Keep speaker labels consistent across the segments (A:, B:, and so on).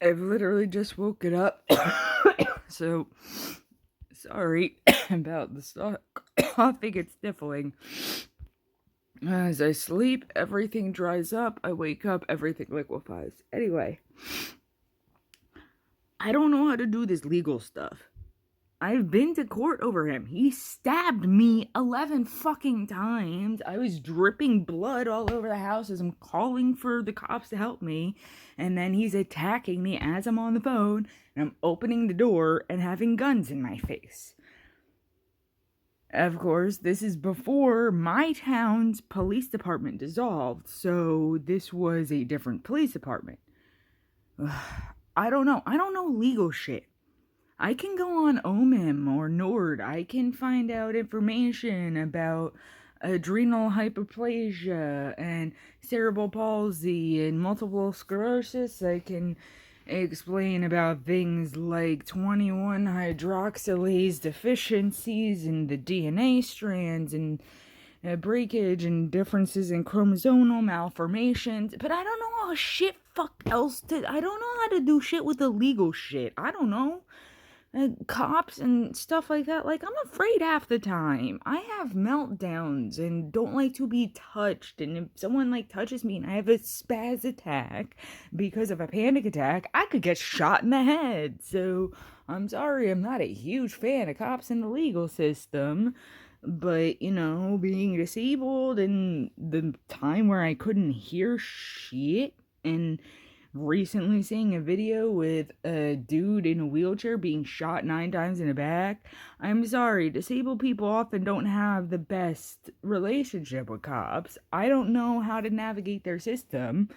A: I've literally just woken up. So, sorry about the coughing and sniffling. As I sleep, everything dries up. I wake up, everything liquefies. Anyway, I don't know how to do this legal stuff. I've been to court over him. He stabbed me 11 fucking times. I was dripping blood all over the house as I'm calling for the cops to help me. And then he's attacking me as I'm on the phone. And I'm opening the door and having guns in my face. Of course, this is before my town's police department dissolved. So this was a different police department. I don't know. I don't know legal shit. I can go on OMIM or Nord. I can find out information about adrenal hyperplasia and cerebral palsy and multiple sclerosis. I can explain about things like 21 hydroxylase deficiencies in the DNA strands and breakage and differences in chromosomal malformations. But I don't know how shit fuck else to. I don't know how to do shit with the legal shit. I don't know. Cops and stuff like that. Like, I'm afraid half the time. I have meltdowns and don't like to be touched. And if someone like touches me and I have a spaz attack because of a panic attack, I could get shot in the head. So I'm sorry, I'm not a huge fan of cops in the legal system. But, you know, being disabled and the time where I couldn't hear shit and recently seeing a video with a dude in a wheelchair being shot 9 times in the back. I'm sorry, disabled people often don't have the best relationship with cops. I don't know how to navigate their system.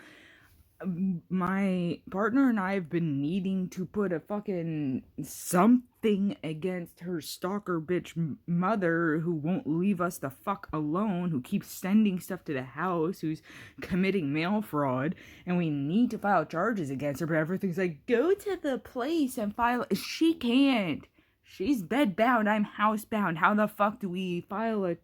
A: My partner and I have been needing to put a fucking something against her stalker bitch mother who won't leave us the fuck alone, who keeps sending stuff to the house, who's committing mail fraud, and we need to file charges against her, but everything's like, go to the place and file. She can't. She's bedbound, I'm housebound. How the fuck do we file a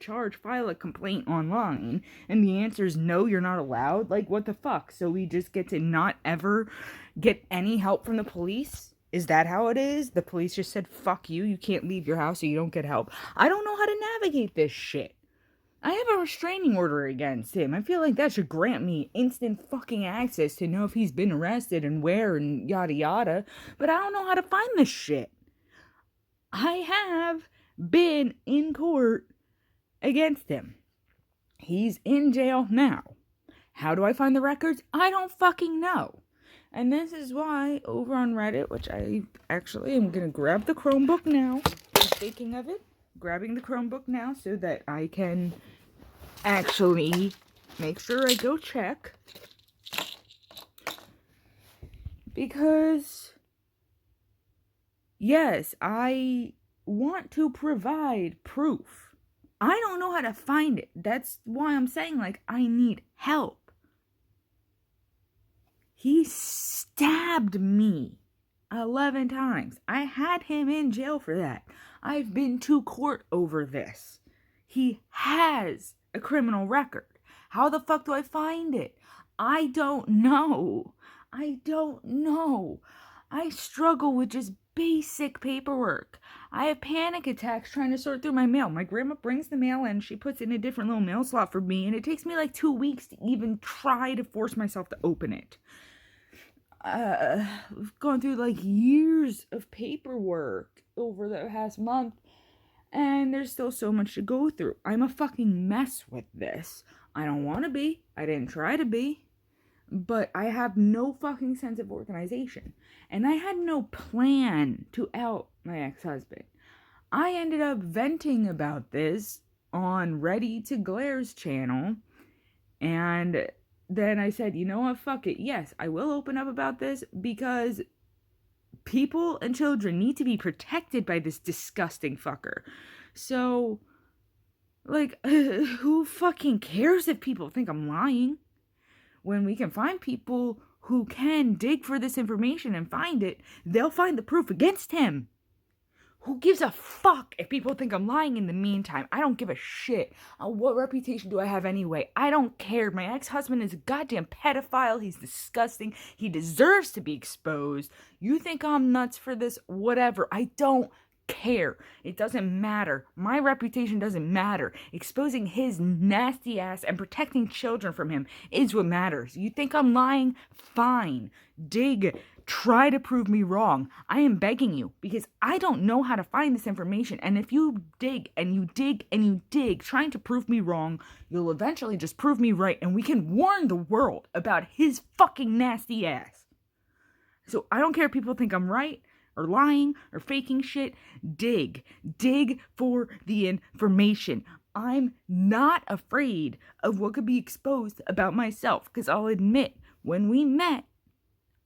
A: complaint online? And the answer is no, you're not allowed? Like, what the fuck? So we just get to not ever get any help from the police? Is that how it is? The police just said, fuck you, you can't leave your house so you don't get help. I don't know how to navigate this shit. I have a restraining order against him. I feel like that should grant me instant fucking access to know if he's been arrested and where and yada yada. But I don't know how to find this shit. I have been in court against him. He's in jail now. How do I find the records? I don't fucking know. And this is why over on Reddit, which I actually am going to grab the Chromebook now. Thinking of it, grabbing the Chromebook now so that I can actually make sure I go check. Because yes, I want to provide proof. I don't know how to find it. That's why I'm saying, like, I need help. He stabbed me 11 times. I had him in jail for that. I've been to court over this. He has a criminal record. How the fuck do I find it? I don't know. I don't know. I struggle with just basic paperwork. I have panic attacks trying to sort through my mail. My grandma brings the mail in, she puts it in a different little mail slot for me, and it takes me like 2 weeks to even try to force myself to open it. We've gone through like years of paperwork over the past month, and there's still so much to go through. I'm a fucking mess with this. I don't want to be. I didn't try to be. But I have no fucking sense of organization. And I had no plan to out my ex-husband. I ended up venting about this on Ready to Glare's channel. And then I said, you know what, fuck it. Yes, I will open up about this because people and children need to be protected by this disgusting fucker. So, like, who fucking cares if people think I'm lying? When we can find people who can dig for this information and find it, they'll find the proof against him. Who gives a fuck if people think I'm lying in the meantime? I don't give a shit. What reputation do I have anyway? I don't care. My ex-husband is a goddamn pedophile. He's disgusting. He deserves to be exposed. You think I'm nuts for this? Whatever. I don't care. It doesn't matter. My reputation doesn't matter. Exposing his nasty ass and protecting children from him is what matters. You think I'm lying? Fine. Dig. Try to prove me wrong. I am begging you, because I don't know how to find this information. And if you dig and you dig and you dig, trying to prove me wrong, you'll eventually just prove me right, and we can warn the world about his fucking nasty ass. So I don't care if people think I'm right or lying or faking shit. Dig. Dig for the information. I'm not afraid of what could be exposed about myself, because I'll admit, when we met,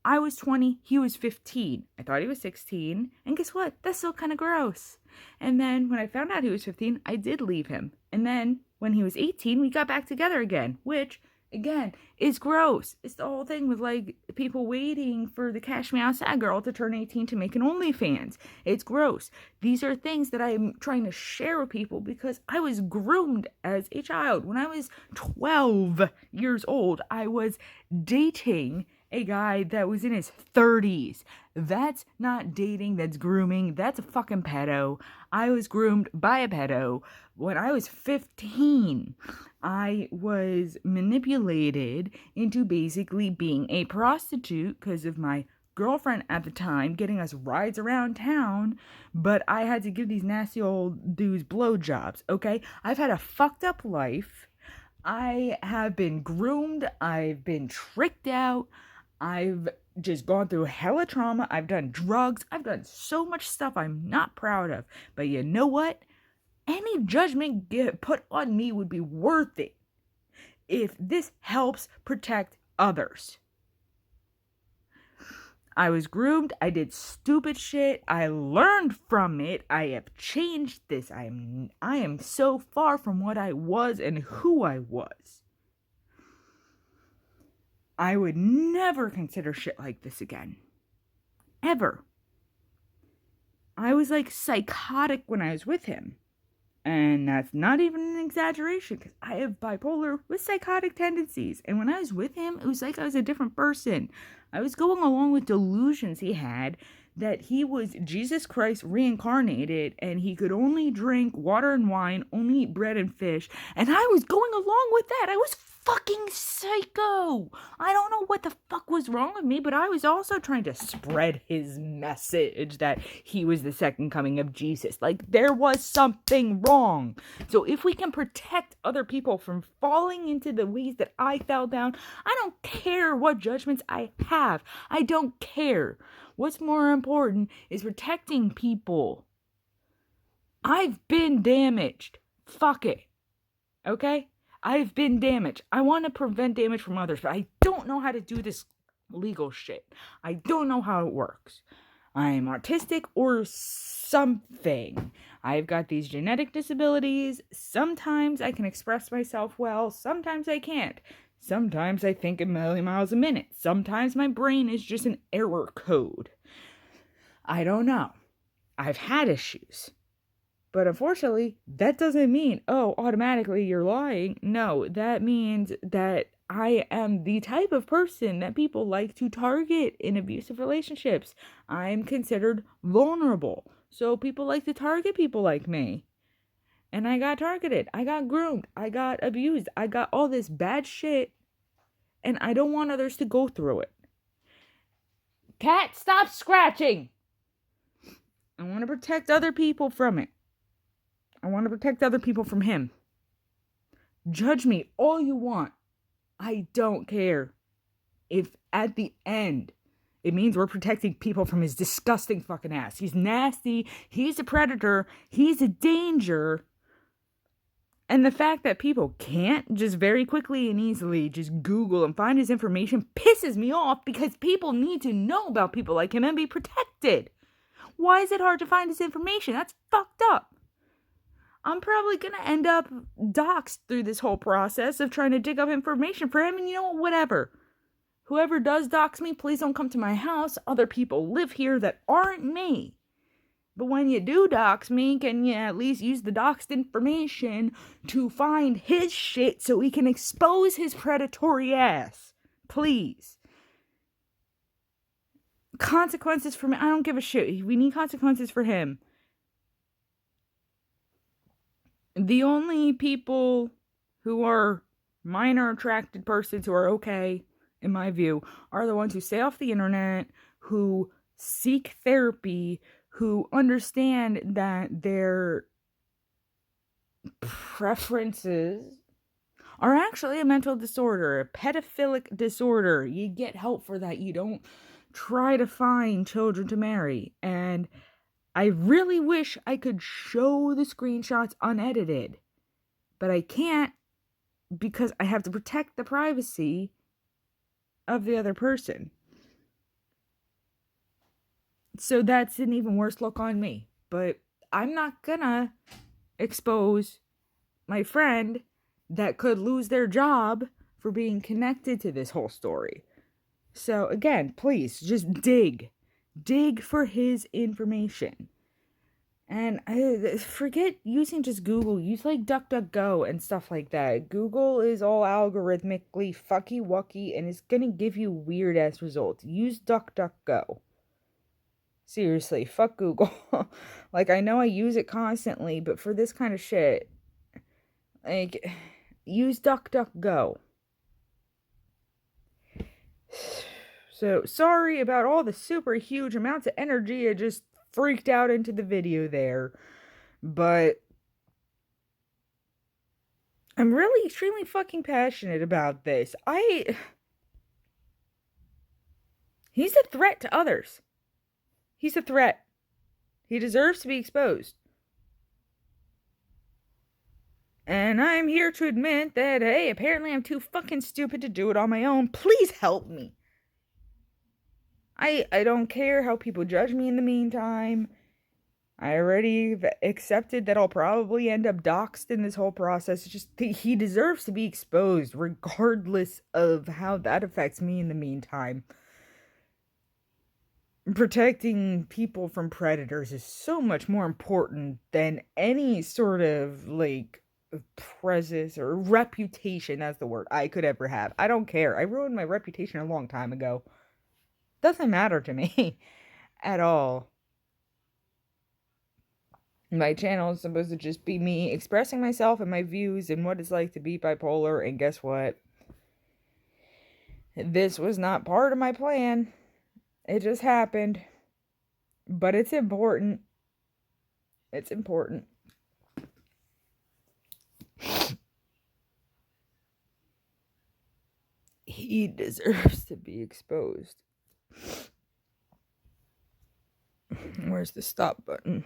A: I was 20, he was 15. I thought he was 16, and guess what? That's still kind of gross. And then when I found out he was 15, I did leave him. And then when he was 18, we got back together again, which, again, is gross. It's the whole thing with, like, people waiting for the Cash Me Outside girl to turn 18 to make an OnlyFans. It's gross. These are things that I'm trying to share with people because I was groomed as a child. When I was 12 years old, I was dating a guy that was in his 30s. That's not dating, that's grooming, that's a fucking pedo. I was groomed by a pedo. When I was 15, I was manipulated into basically being a prostitute because of my girlfriend at the time getting us rides around town, but I had to give these nasty old dudes blowjobs, okay? I've had a fucked up life. I have been groomed. I've been tricked out. I've just gone through hella trauma. I've done drugs. I've done so much stuff I'm not proud of. But you know what? Any judgment put on me would be worth it if this helps protect others. I was groomed. I did stupid shit. I learned from it. I have changed this. I am so far from what I was and who I was. I would never consider shit like this again. Ever. I was like psychotic when I was with him. And that's not even an exaggeration, because I have bipolar with psychotic tendencies. And when I was with him, it was like I was a different person. I was going along with delusions he had that he was Jesus Christ reincarnated and he could only drink water and wine, only eat bread and fish. And I was going along with that. I was fucking psycho. I don't know what the fuck was wrong with me, but I was also trying to spread his message that he was the second coming of Jesus. Like, there was something wrong. So if we can protect other people from falling into the ways that I fell down, I don't care what judgments I have. I don't care. What's more important is protecting people. I've been damaged. Fuck it. Okay? I've been damaged. I want to prevent damage from others, but I don't know how to do this legal shit. I don't know how it works. I'm autistic or something. I've got these genetic disabilities. Sometimes I can express myself well. Sometimes I can't. Sometimes I think a million miles a minute. Sometimes my brain is just an error code. I don't know. I've had issues. But unfortunately, that doesn't mean, oh, automatically you're lying. No, that means that I am the type of person that people like to target in abusive relationships. I'm considered vulnerable. So people like to target people like me. And I got targeted. I got groomed. I got abused. I got all this bad shit. And I don't want others to go through it. Cat, stop scratching! I want to protect other people from it. I want to protect other people from him. Judge me all you want. I don't care. If at the end, it means we're protecting people from his disgusting fucking ass. He's nasty. He's a predator. He's a danger. And the fact that people can't just very quickly and easily just Google and find his information pisses me off, because people need to know about people like him and be protected. Why is it hard to find his information? That's fucked up. I'm probably going to end up doxxed through this whole process of trying to dig up information for him. And you know what? Whatever. Whoever does dox me, please don't come to my house. Other people live here that aren't me. But when you do dox me, can you at least use the doxed information to find his shit so we can expose his predatory ass? Please. Consequences for me. I don't give a shit. We need consequences for him. The only people who are minor attracted persons who are okay, in my view, are the ones who stay off the internet, who seek therapy, who understand that their preferences are actually a mental disorder, a pedophilic disorder. You get help for that. You don't try to find children to marry. And I really wish I could show the screenshots unedited, but I can't because I have to protect the privacy of the other person. So that's an even worse look on me. But I'm not gonna expose my friend that could lose their job for being connected to this whole story. So again, please just dig for his information. And forget using just Google. Use like DuckDuckGo and stuff like that. Google is all algorithmically fucky wucky and it's gonna give you weird ass results. Use DuckDuckGo. Seriously, fuck Google. Like, I know I use it constantly, but for this kind of shit, like, use DuckDuckGo. So, sorry about all the super huge amounts of energy I just freaked out into the video there. But I'm really extremely fucking passionate about this. He's a threat to others. He's a threat. He deserves to be exposed. And I'm here to admit that, hey, apparently I'm too fucking stupid to do it on my own. Please help me. I don't care how people judge me in the meantime. I already accepted that I'll probably end up doxxed in this whole process. It's just, he deserves to be exposed, regardless of how that affects me in the meantime. Protecting people from predators is so much more important than any sort of, like, presence or reputation, that's the word, I could ever have. I don't care. I ruined my reputation a long time ago. Doesn't matter to me at all. My channel is supposed to just be me expressing myself and my views and what it's like to be bipolar, and guess what? This was not part of my plan. It just happened. But it's important. It's important. He deserves to be exposed. Where's the stop button?